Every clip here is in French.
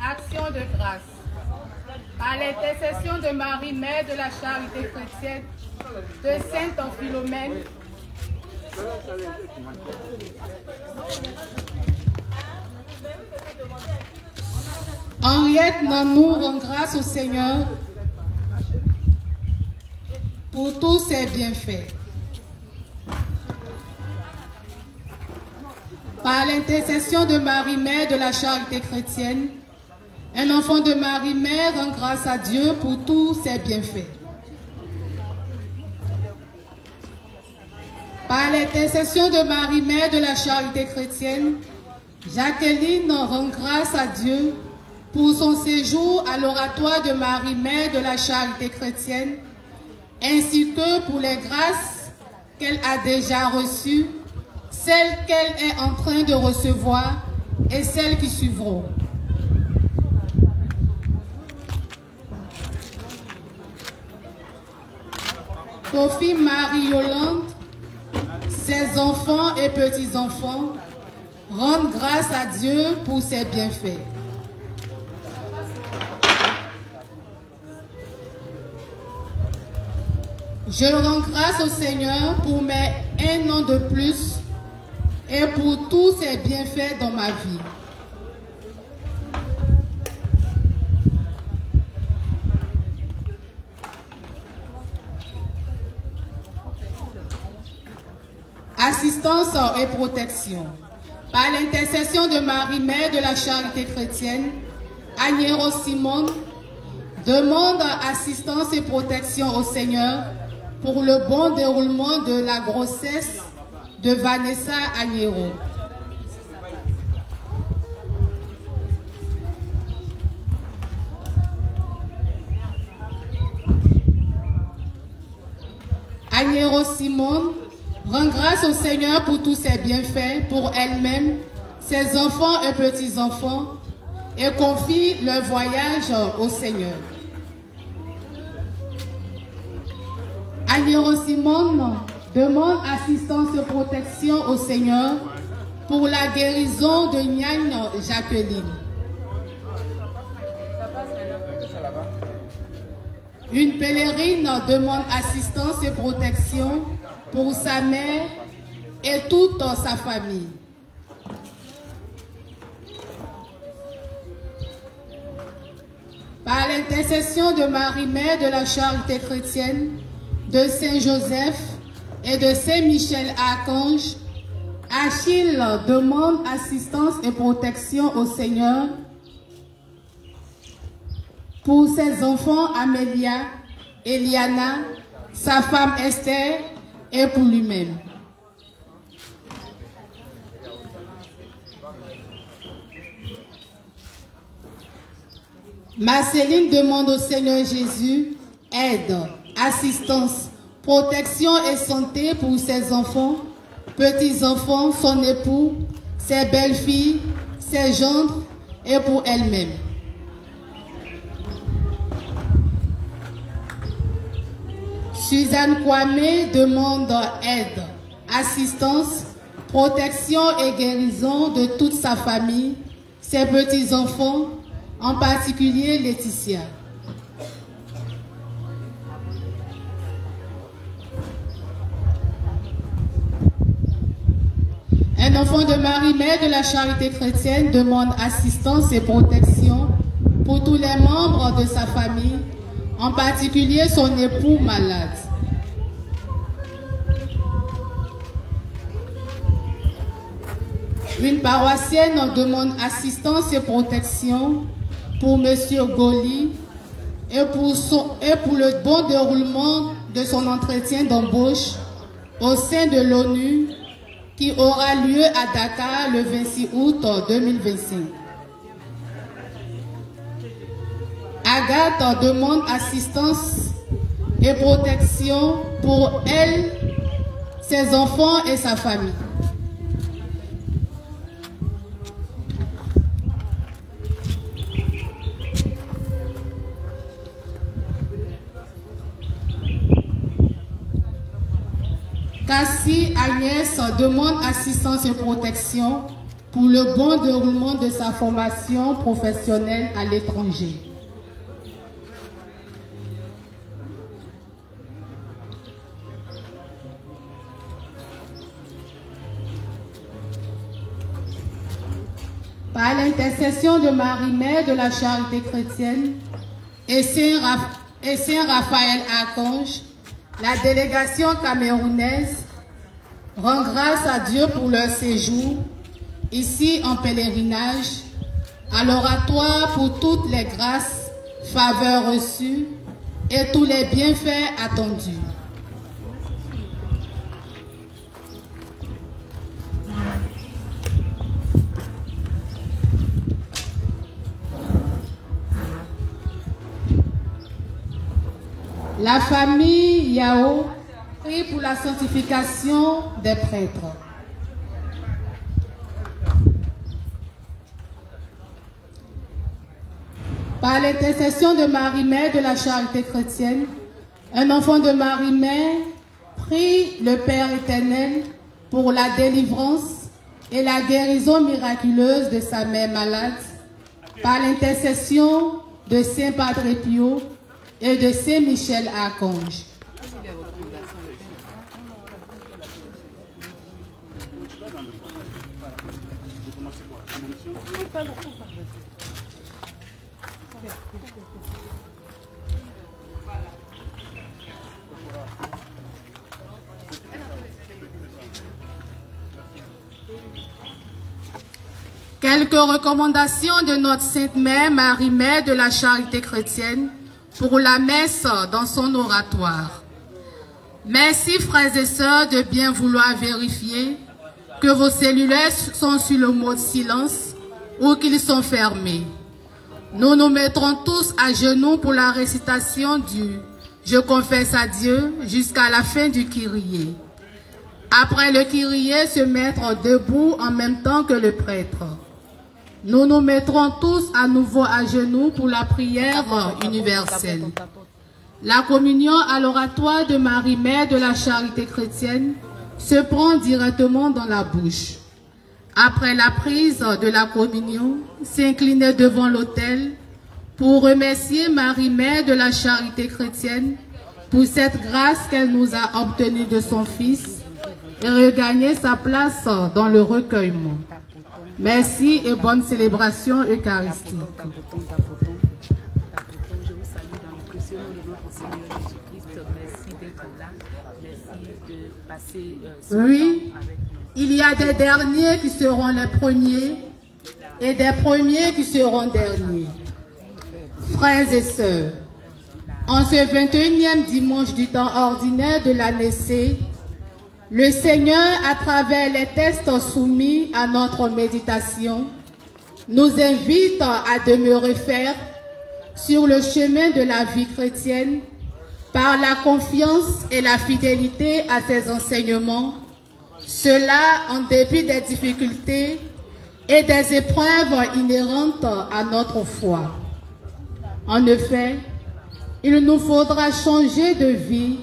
Action de grâce. Par l'intercession de Marie, Mère de la Charité chrétienne, de Sainte Philomène, Henriette Namou rend grâce au Seigneur pour tous ses bienfaits. Par l'intercession de Marie, Mère de la Charité chrétienne, un enfant de Marie, Mère rend grâce à Dieu pour tous ses bienfaits. Par l'intercession de Marie, Mère de la Charité chrétienne, Jacqueline rend grâce à Dieu pour son séjour à l'oratoire de Marie, Mère de la Charité chrétienne, ainsi que pour les grâces qu'elle a déjà reçues, celles qu'elle est en train de recevoir et celles qui suivront. Sophie Marie-Yolande, ses enfants et petits-enfants rendent grâce à Dieu pour ses bienfaits. Je rends grâce au Seigneur pour mes 1 an de plus et pour tous ses bienfaits dans ma vie. Assistance et protection. Par l'intercession de Marie, Mère de la Charité chrétienne, Agnero Simone demande assistance et protection au Seigneur pour le bon déroulement de la grossesse de Vanessa Agnero. Agnero Simone rend grâce au Seigneur pour tous ses bienfaits, pour elle-même, ses enfants et petits-enfants, et confie le voyage au Seigneur. Agnero Simone demande assistance et protection au Seigneur pour la guérison de Nyagne Jacqueline. Une pèlerine demande assistance et protection pour sa mère et toute sa famille. Par l'intercession de Marie, Mère de la Charité chrétienne, de Saint-Joseph et de Saint-Michel Archange, Achille demande assistance et protection au Seigneur pour ses enfants Amélia, Eliana, sa femme Esther et pour lui-même. Marceline demande au Seigneur Jésus aide, assistance, protection et santé pour ses enfants, petits-enfants, son époux, ses belles-filles, ses gendres et pour elle-même. Suzanne Kwame demande aide, assistance, protection et guérison de toute sa famille, ses petits-enfants, en particulier Laetitia. Un enfant de Marie, Mère de la Charité chrétienne, demande assistance et protection pour tous les membres de sa famille, en particulier son époux malade. Une paroissienne demande assistance et protection pour M. Goli et pour le bon déroulement de son entretien d'embauche au sein de l'ONU qui aura lieu à Dakar le 26 août 2025. Agathe demande assistance et protection pour elle, ses enfants et sa famille. Cassie Agnès demande assistance et protection pour le bon déroulement de sa formation professionnelle à l'étranger. Par l'intercession de Marie-Mère de la Charité chrétienne et Saint Raphaël Archange, la délégation camerounaise rend grâce à Dieu pour leur séjour ici en pèlerinage, à l'oratoire pour toutes les grâces, faveurs reçues et tous les bienfaits attendus. La famille Yao prie pour la sanctification des prêtres. Par l'intercession de Marie-Mère de la Charité chrétienne, un enfant de Marie-Mère prie le Père éternel pour la délivrance et la guérison miraculeuse de sa mère malade, par l'intercession de Saint Padre Pio et de Saint Michel Archange. Quelques recommandations de notre Sainte Mère, Marie-Mère de la Charité chrétienne, pour la messe dans son oratoire. Merci, frères et sœurs, de bien vouloir vérifier que vos cellulaires sont sur le mode silence ou qu'ils sont fermés. Nous nous mettrons tous à genoux pour la récitation du « Je confesse à Dieu » jusqu'à la fin du Kyrie. Après le Kyrie, se mettre debout en même temps que le prêtre. Nous nous mettrons tous à nouveau à genoux pour la prière universelle. La communion à l'oratoire de Marie-Mère de la Charité chrétienne se prend directement dans la bouche. Après la prise de la communion, s'incliner devant l'autel pour remercier Marie-Mère de la Charité chrétienne pour cette grâce qu'elle nous a obtenue de son Fils et regagner sa place dans le recueillement. Merci et bonne célébration eucharistique. Oui, il y a des derniers qui seront les premiers et des premiers qui seront derniers. Frères et sœurs, en ce 21e dimanche du temps ordinaire de l'année C, le Seigneur, à travers les textes soumis à notre méditation, nous invite à demeurer fermes sur le chemin de la vie chrétienne par la confiance et la fidélité à ses enseignements, cela en dépit des difficultés et des épreuves inhérentes à notre foi. En effet, il nous faudra changer de vie,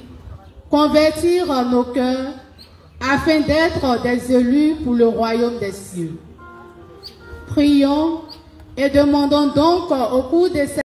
convertir nos cœurs, afin d'être des élus pour le royaume des cieux. Prions et demandons donc au cours de cette